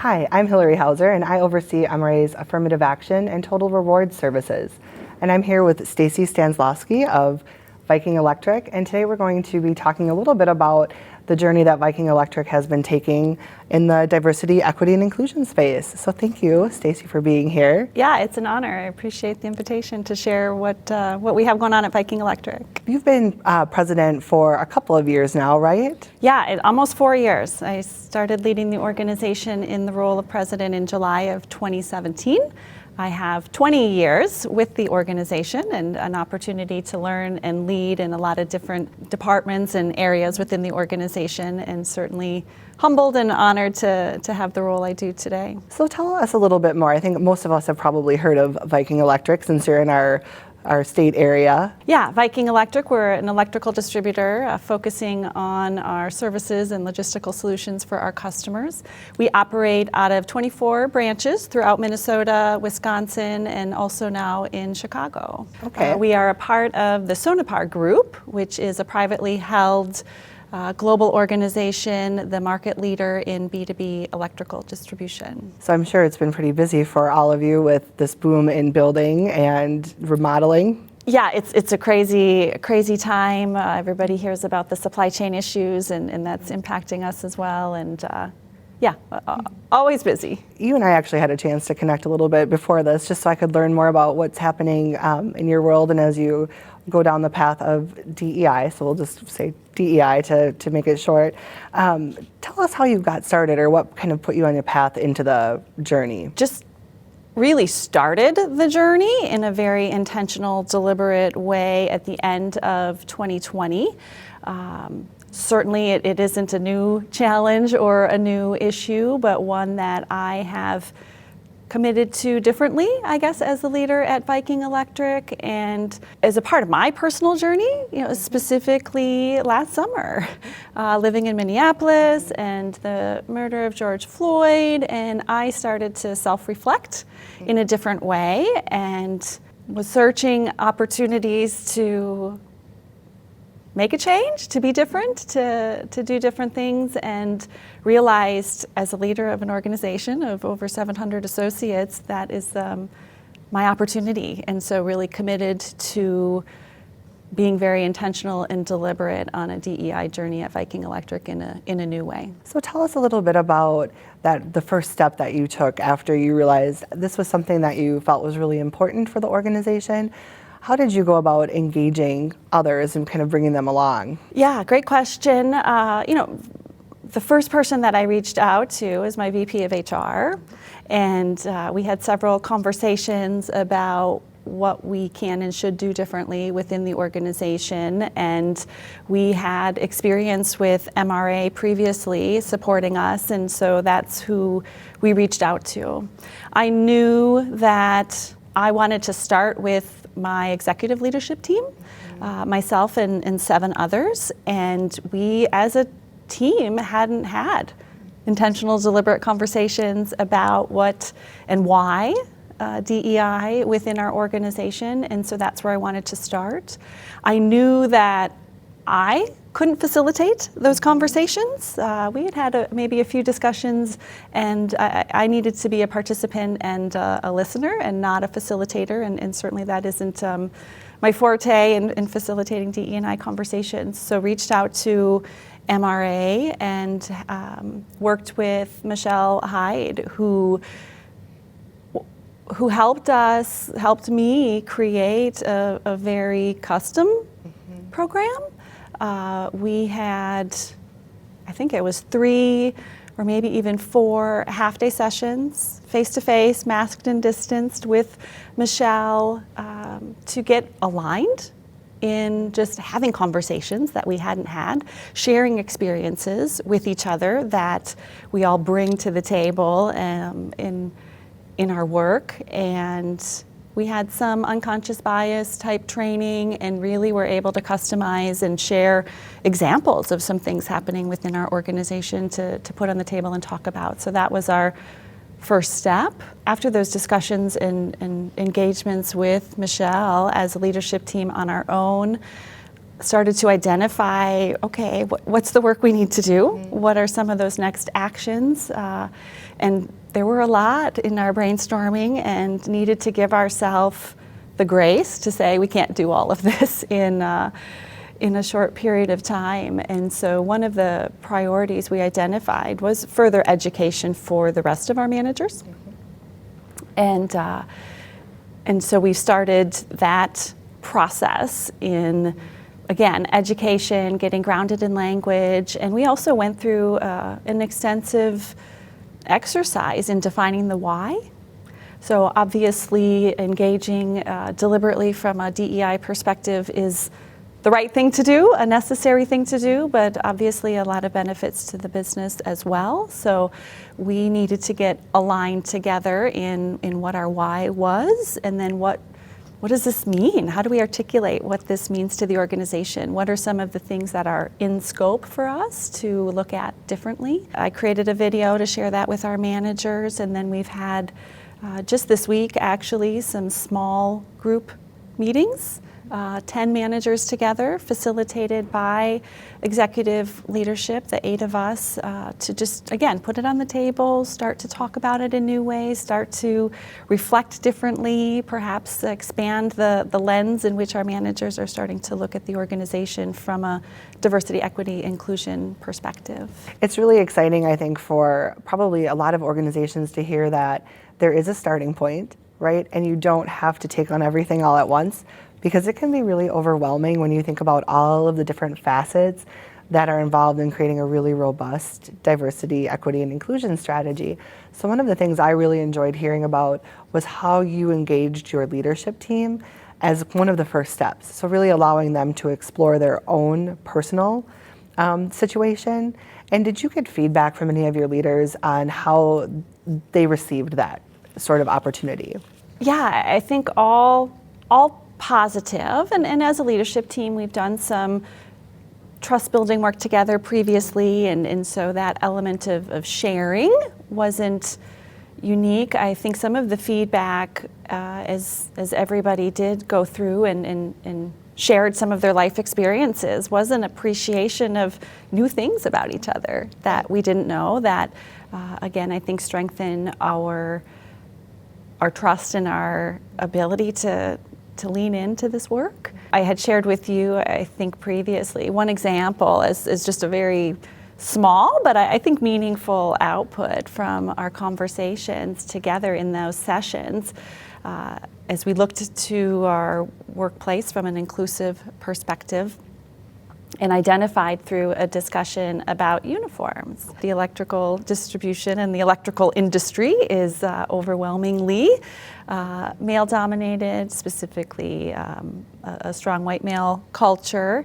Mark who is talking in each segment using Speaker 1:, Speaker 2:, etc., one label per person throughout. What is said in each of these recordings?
Speaker 1: Hi, I'm Hillary Hauser, and I oversee MRA's Affirmative Action and Total Reward Services. And I'm here with Stacy Stanzlowski of Viking Electric, and today we're going to be talking a little bit about the journey that Viking Electric has been taking in the diversity, equity, and inclusion space. So thank you, Stacy, for being here.
Speaker 2: Yeah, it's an honor. I appreciate the invitation to share what we have going on at Viking Electric.
Speaker 1: You've been president for a couple of years now, right?
Speaker 2: Yeah, almost 4 years. I started leading the organization in the role of president in July of 2017. I have 20 years with the organization and an opportunity to learn and lead in a lot of different departments and areas within the organization, and certainly humbled and honored to have the role I do today.
Speaker 1: So tell us a little bit more. I think most of us have probably heard of Viking Electric since you're in our state area.
Speaker 2: Yeah, Viking Electric, we're an electrical distributor focusing on our services and logistical solutions for our customers. We operate out of 24 branches throughout Minnesota, Wisconsin, and also now in Chicago.
Speaker 1: Okay.
Speaker 2: We are a part of the Sonepar Group, which is a privately held global organization, the market leader in B2B electrical distribution.
Speaker 1: So I'm sure it's been pretty busy for all of you with this boom in building and remodeling.
Speaker 2: Yeah, it's a crazy time. Everybody hears about the supply chain issues, and that's impacting us as well. And always busy. You
Speaker 1: and I actually had a chance to connect a little bit before this, just so I could learn more about what's happening in your world, and as you go down the path of DEI, so we'll just say DEI to make it short. Tell us how you got started, or what kind of put you on your path into the journey.
Speaker 2: Just really started the journey in a very intentional, deliberate way at the end of 2020. Certainly it isn't a new challenge or a new issue, but one that I have committed to differently, I guess, as the leader at Viking Electric, and as a part of my personal journey, specifically last summer, living in Minneapolis and the murder of George Floyd, and I started to self-reflect in a different way and was searching opportunities to make a change, to be different, to do different things, and realized as a leader of an organization of over 700 associates, that is my opportunity. And so really committed to being very intentional and deliberate on a DEI journey at Viking Electric in a new way.
Speaker 1: So tell us a little bit about the first step that you took after you realized this was something that you felt was really important for the organization. How did you go about engaging others and kind of bringing them along?
Speaker 2: Yeah, great question. The first person that I reached out to is my VP of HR, and we had several conversations about what we can and should do differently within the organization. And we had experience with MRA previously supporting us, and so that's who we reached out to. I knew that I wanted to start with my executive leadership team, myself and 7 others, and we as a team hadn't had intentional, deliberate conversations about what and why DEI within our organization, and so that's where I wanted to start. I knew that I couldn't facilitate those conversations. We had maybe a few discussions, and I needed to be a participant and a listener and not a facilitator, and certainly that isn't my forte in facilitating DE&I conversations. So reached out to MRA and worked with Michelle Hyde, who helped me create a very custom program. We had, I think it was 3 or maybe even 4 half-day sessions, face-to-face, masked and distanced, with Michelle to get aligned in just having conversations that we hadn't had, sharing experiences with each other that we all bring to the table in our work. And we had some unconscious bias type training, and really were able to customize and share examples of some things happening within our organization to put on the table and talk about. So that was our first step. After those discussions and engagements with Michelle as a leadership team on our own, started to identify, okay, what's the work we need to do? What are some of those next actions? And there were a lot in our brainstorming, and needed to give ourselves the grace to say we can't do all of this in a short period of time. And so one of the priorities we identified was further education for the rest of our managers. And so we started that process in, again, education, getting grounded in language, and we also went through an extensive exercise in defining the why. So obviously engaging deliberately from a DEI perspective is the right thing to do, a necessary thing to do, but obviously a lot of benefits to the business as well. So we needed to get aligned together in what our why was, and then what does this mean? How do we articulate what this means to the organization? What are some of the things that are in scope for us to look at differently? I created a video to share that with our managers, and then we've had just this week actually some small group meetings, 10 managers together, facilitated by executive leadership, the 8 of us, to just, again, put it on the table, start to talk about it in new ways, start to reflect differently, perhaps expand the lens in which our managers are starting to look at the organization from a diversity, equity, inclusion perspective.
Speaker 1: It's really exciting, I think, for probably a lot of organizations to hear that there is a starting point, right? And you don't have to take on everything all at once, because it can be really overwhelming when you think about all of the different facets that are involved in creating a really robust diversity, equity, and inclusion strategy. So one of the things I really enjoyed hearing about was how you engaged your leadership team as one of the first steps. So really allowing them to explore their own personal situation. And did you get feedback from any of your leaders on how they received that sort of opportunity?
Speaker 2: Yeah, I think all positive, and as a leadership team, we've done some trust building work together previously, and so that element of sharing wasn't unique. I think some of the feedback, as everybody did go through and shared some of their life experiences, was an appreciation of new things about each other that we didn't know, that again, I think strengthen our trust and our ability to lean into this work. I had shared with you, I think previously, one example is just a very small, but I think meaningful output from our conversations together in those sessions, as we looked to our workplace from an inclusive perspective and identified through a discussion about uniforms. The electrical distribution and the electrical industry is overwhelmingly male-dominated, specifically a strong white male culture,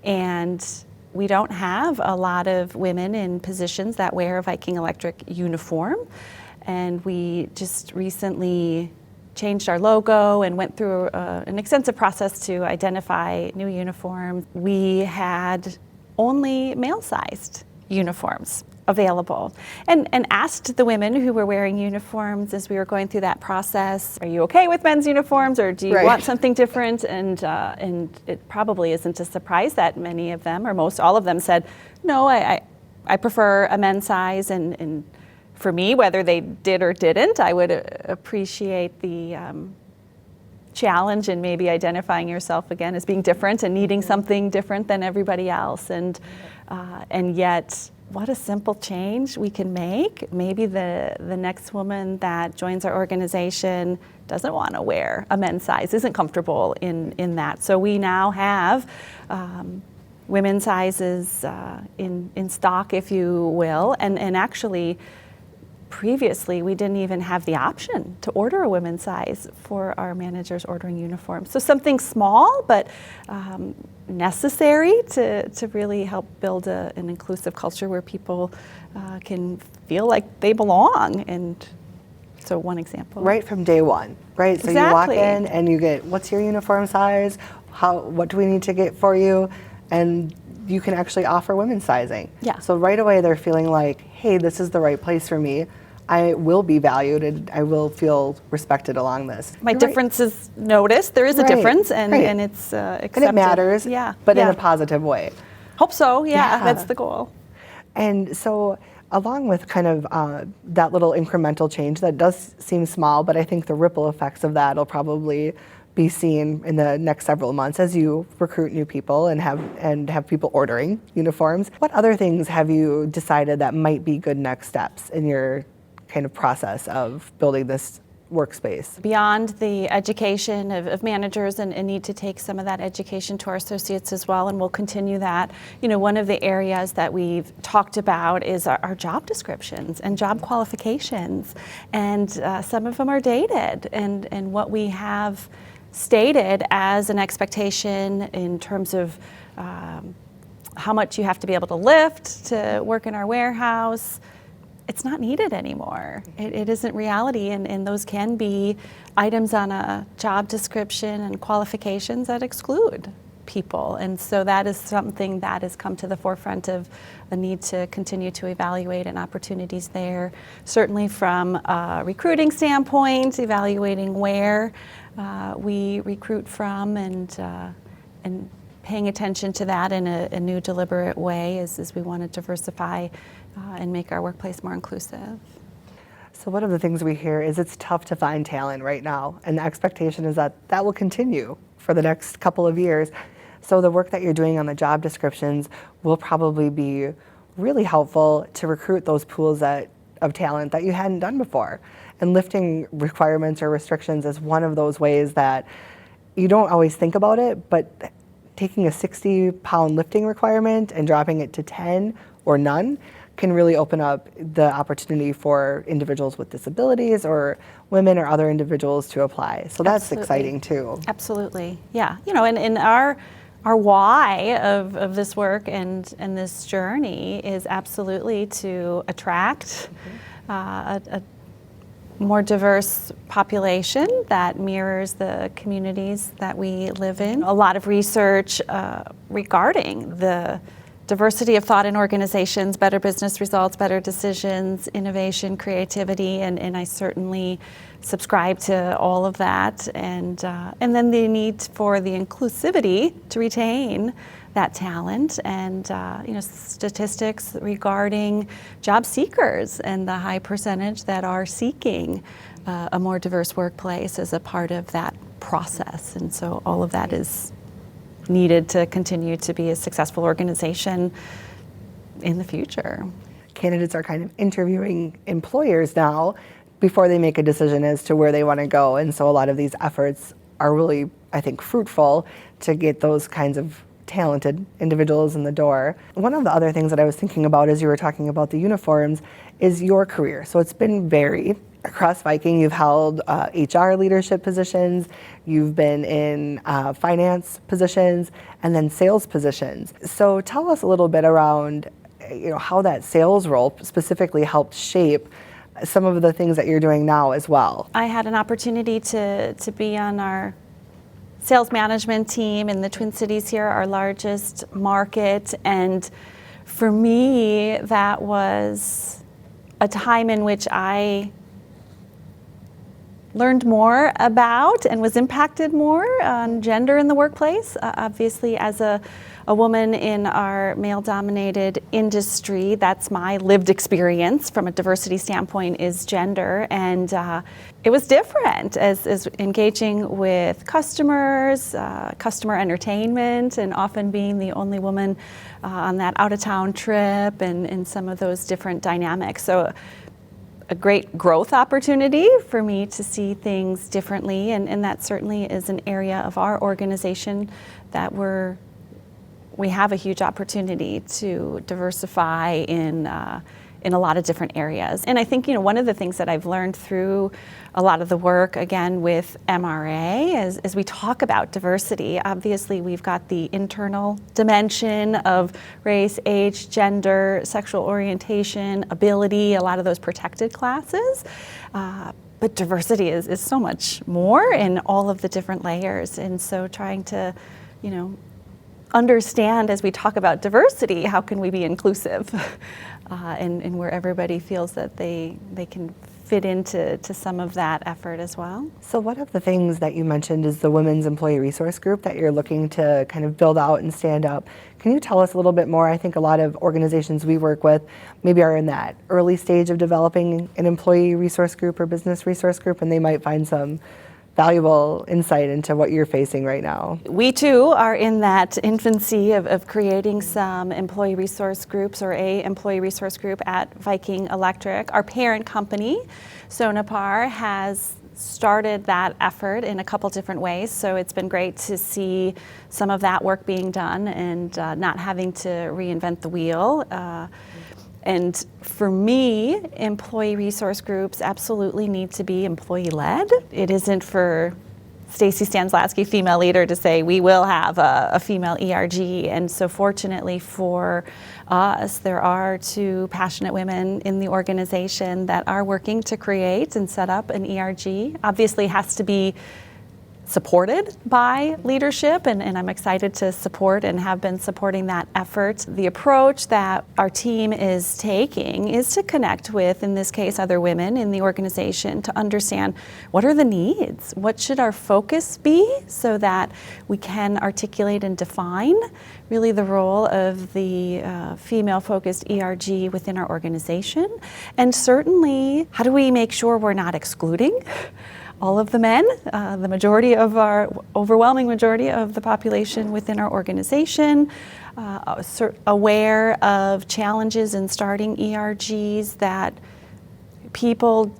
Speaker 2: and we don't have a lot of women in positions that wear a Viking Electric uniform. And we just recently changed our logo and went through an extensive process to identify new uniforms. We had only male-sized uniforms available, and asked the women who were wearing uniforms as we were going through that process, are you okay with men's uniforms, or do you want something different? And it probably isn't a surprise that many of them, or most all of them, said, no, I prefer a men's size, and for me, whether they did or didn't, I would appreciate the challenge in maybe identifying yourself again as being different and needing something different than everybody else. And yet, what a simple change we can make. Maybe the next woman that joins our organization doesn't want to wear a men's size, isn't comfortable in that. So we now have women's sizes in stock, if you will, and actually, previously, we didn't even have the option to order a women's size for our managers ordering uniforms. So something small, but necessary to really help build an inclusive culture where people can feel like they belong. And so one example.
Speaker 1: Right from day one, right? So
Speaker 2: Exactly.
Speaker 1: You walk in and you get, what's your uniform size? What do we need to get for you? And you can actually offer women's sizing.
Speaker 2: Yeah.
Speaker 1: So right away they're feeling like, hey, this is the right place for me. I will be valued and I will feel respected along this.
Speaker 2: My
Speaker 1: You're right.
Speaker 2: difference is noticed. There is a
Speaker 1: Right,
Speaker 2: difference, and,
Speaker 1: right.
Speaker 2: and it's accepted.
Speaker 1: And it matters, but in
Speaker 2: yeah.
Speaker 1: a positive way.
Speaker 2: Hope so. Yeah,
Speaker 1: Yeah.
Speaker 2: that's the goal.
Speaker 1: And so, along with kind of that little incremental change that does seem small, but I think the ripple effects of that will probably be seen in the next several months as you recruit new people and have people ordering uniforms. What other things have you decided that might be good next steps in your kind of process of building this workspace?
Speaker 2: Beyond the education of managers and need to take some of that education to our associates as well, and we'll continue that. One of the areas that we've talked about is our job descriptions and job qualifications, and some of them are dated, and what we have stated as an expectation in terms of how much you have to be able to lift to work in our warehouse, it's not needed anymore. It isn't reality, and those can be items on a job description and qualifications that exclude people. And so that is something that has come to the forefront of a need to continue to evaluate and opportunities there. Certainly from a recruiting standpoint, evaluating where we recruit from and paying attention to that in a new deliberate way as we want to diversify and make our workplace more inclusive.
Speaker 1: So one of the things we hear is it's tough to find talent right now, and the expectation is that that will continue for the next couple of years. So the work that you're doing on the job descriptions will probably be really helpful to recruit those pools of talent that you hadn't done before. And lifting requirements or restrictions is one of those ways that you don't always think about it, but taking a 60-pound lifting requirement and dropping it to 10 or none can really open up the opportunity for individuals with disabilities or women or other individuals to apply. So that's
Speaker 2: Absolutely.
Speaker 1: Exciting too.
Speaker 2: Absolutely, yeah. And our why of this work and this journey is absolutely to attract a more diverse population that mirrors the communities that we live in. A lot of research regarding the diversity of thought in organizations, better business results, better decisions, innovation, creativity, and I certainly subscribe to all of that. And then the need for the inclusivity to retain that talent, and statistics regarding job seekers and the high percentage that are seeking a more diverse workplace as a part of that process. And so all of that is needed to continue to be a successful organization in the future.
Speaker 1: Candidates are kind of interviewing employers now before they make a decision as to where they want to go. And so a lot of these efforts are really, I think, fruitful to get those kinds of talented individuals in the door. One of the other things that I was thinking about as you were talking about the uniforms is your career. So it's been varied. Across Viking, you've held HR leadership positions, you've been in finance positions, and then sales positions. So tell us a little bit around how that sales role specifically helped shape some of the things that you're doing now as well.
Speaker 2: I had an opportunity to be on our sales management team in the Twin Cities here, our largest market, and for me, that was a time in which I learned more about and was impacted more on gender in the workplace. Obviously, as a woman in our male-dominated industry, that's my lived experience from a diversity standpoint is gender, and it was different as engaging with customers, customer entertainment, and often being the only woman on that out-of-town trip and some of those different dynamics. So a great growth opportunity for me to see things differently, and that certainly is an area of our organization that we have a huge opportunity to diversify in a lot of different areas. And I think one of the things that I've learned through a lot of the work, again, with MRA, as we talk about diversity, obviously we've got the internal dimension of race, age, gender, sexual orientation, ability, a lot of those protected classes. But diversity is so much more in all of the different layers. And so trying to, understand as we talk about diversity, how can we be inclusive and where everybody feels that they can fit into some of that effort as well.
Speaker 1: So one of the things that you mentioned is the Women's Employee Resource Group that you're looking to kind of build out and stand up. Can you tell us a little bit more? I think a lot of organizations we work with maybe are in that early stage of developing an employee resource group or business resource group, and they might find some valuable insight into what you're facing right now.
Speaker 2: We too are in that infancy of creating some employee resource groups, or a employee resource group at Viking Electric. Our parent company, Sonepar, has started that effort in a couple different ways, so it's been great to see some of that work being done and not having to reinvent the wheel. And for me, employee resource groups absolutely need to be employee-led. It isn't for Stacy Stanislavski, female leader, to say we will have a female ERG. And so fortunately for us, there are two passionate women in the organization that are working to create and set up an ERG. Obviously, it has to be supported by leadership, and I'm excited to support and have been supporting that effort. The approach that our team is taking is to connect with, in this case, other women in the organization to understand what are the needs, what should our focus be, so that we can articulate and define really the role of the female-focused ERG within our organization. And certainly, how do we make sure we're not excluding all of the men, the majority of our overwhelming majority of the population within our organization, aware of challenges in starting ERGs, that people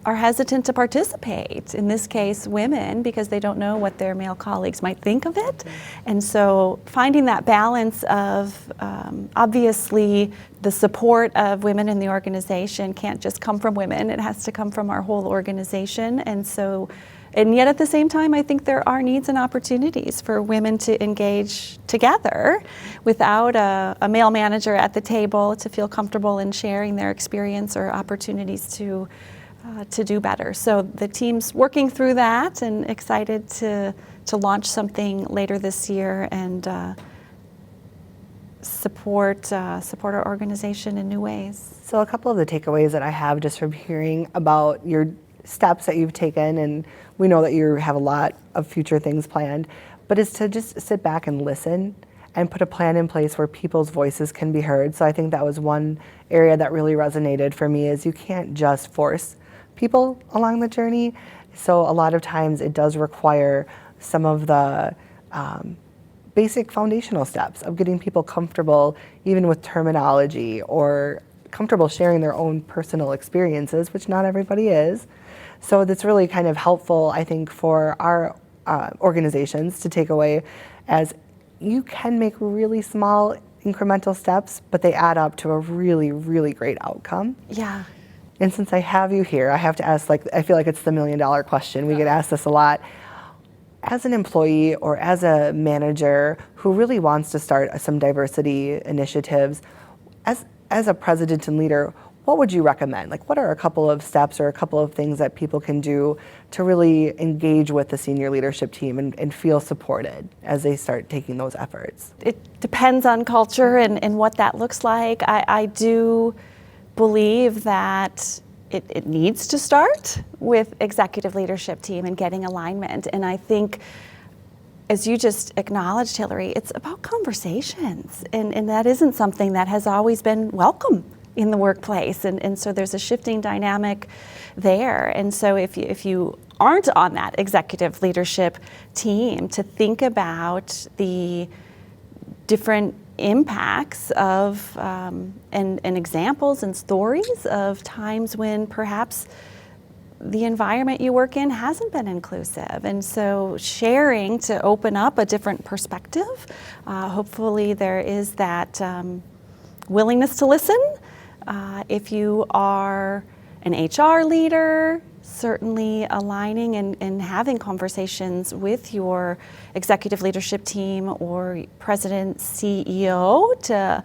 Speaker 2: are hesitant to participate, in this case women, because they don't know what their male colleagues might think of it. And so finding that balance of obviously the support of women in the organization can't just come from women, it has to come from our whole organization. And yet at the same time, I think there are needs and opportunities for women to engage together without a male manager at the table to feel comfortable in sharing their experience or opportunities to do better. So the team's working through that, and excited to launch something later this year and support our organization in new ways.
Speaker 1: So a couple of the takeaways that I have just from hearing about your steps that you've taken, and we know that you have a lot of future things planned, but is to just sit back and listen and put a plan in place where people's voices can be heard. So I think that was one area that really resonated for me, is you can't just force people along the journey. So a lot of times it does require some of the basic foundational steps of getting people comfortable even with terminology, or comfortable sharing their own personal experiences, which not everybody is. So that's really kind of helpful, I think, for our organizations to take away, as you can make really small incremental steps, but they add up to a really, really great outcome.
Speaker 2: Yeah.
Speaker 1: And since I have you here, I have to ask, I feel like it's the $1 million question. We get asked this a lot. As an employee or as a manager who really wants to start some diversity initiatives, as a president and leader, what would you recommend? What are a couple of steps or a couple of things that people can do to really engage with the senior leadership team and feel supported as they start taking those efforts?
Speaker 2: It depends on culture and what that looks like. I do believe that it needs to start with executive leadership team and getting alignment. And I think, as you just acknowledged, Hillary, it's about conversations. And that isn't something that has always been welcome in the workplace. And so there's a shifting dynamic there. And so if you aren't on that executive leadership team, to think about the different impacts of and examples and stories of times when perhaps the environment you work in hasn't been inclusive. And so sharing to open up a different perspective, hopefully there is that willingness to listen. If you are an HR leader, certainly aligning and having conversations with your executive leadership team or president, CEO to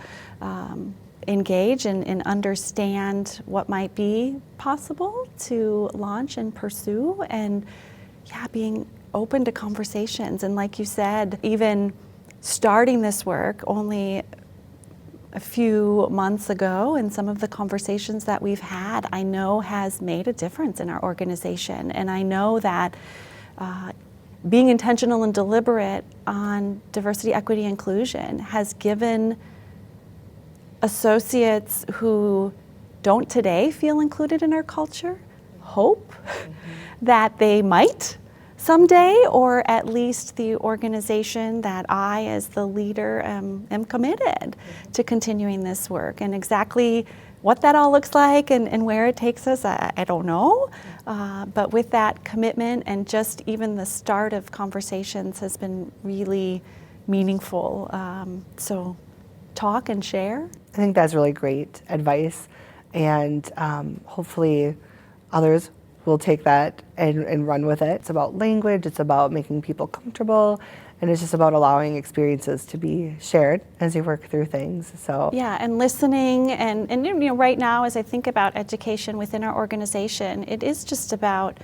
Speaker 2: engage and understand what might be possible to launch and pursue, and being open to conversations. And like you said, even starting this work only a few months ago, and some of the conversations that we've had, I know has made a difference in our organization. And I know that being intentional and deliberate on diversity, equity, inclusion has given associates who don't today feel included in our culture hope that they might someday, or at least the organization that I, as the leader, am committed to continuing this work. And exactly what that all looks like and where it takes us, I don't know. But with that commitment and just even the start of conversations has been really meaningful. So talk and share.
Speaker 1: I think that's really great advice, and hopefully others will take that and run with it. It's about language, it's about making people comfortable, and it's just about allowing experiences to be shared as you work through things. So
Speaker 2: yeah, and listening, and you know, right now as I think about education within our organization, it is just about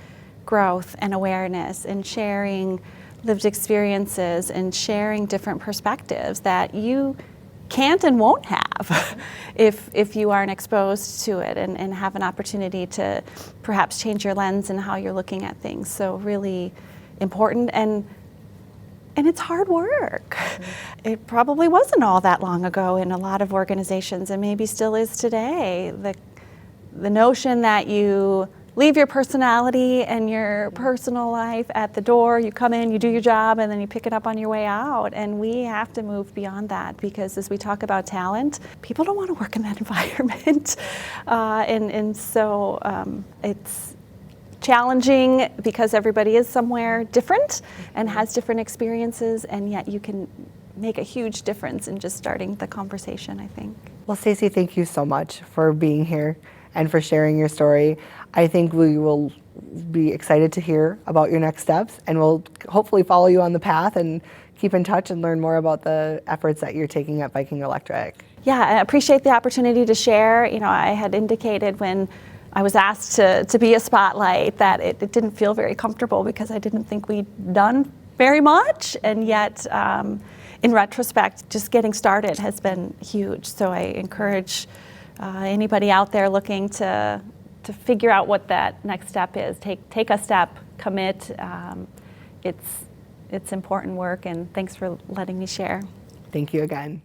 Speaker 2: growth and awareness and sharing lived experiences and sharing different perspectives that you can't and won't have if you aren't exposed to it and have an opportunity to perhaps change your lens and how you're looking at things. So really important, and it's hard work. It probably wasn't all that long ago in a lot of organizations, and maybe still is today. The notion that you leave your personality and your personal life at the door, you come in, you do your job, and then you pick it up on your way out. And we have to move beyond that, because as we talk about talent, people don't want to work in that environment. And so it's challenging because everybody is somewhere different and has different experiences, and yet you can make a huge difference in just starting the conversation, I think.
Speaker 1: Well, Stacey, thank you so much for being here and for sharing your story. I think we will be excited to hear about your next steps, and we'll hopefully follow you on the path and keep in touch and learn more about the efforts that you're taking at Viking Electric.
Speaker 2: Yeah, I appreciate the opportunity to share. You know, I had indicated when I was asked to be a spotlight that it didn't feel very comfortable, because I didn't think we'd done very much, and yet in retrospect, just getting started has been huge. So I encourage anybody out there looking to figure out what that next step is. Take a step, commit. It's important work, and thanks for letting me share.
Speaker 1: Thank you again.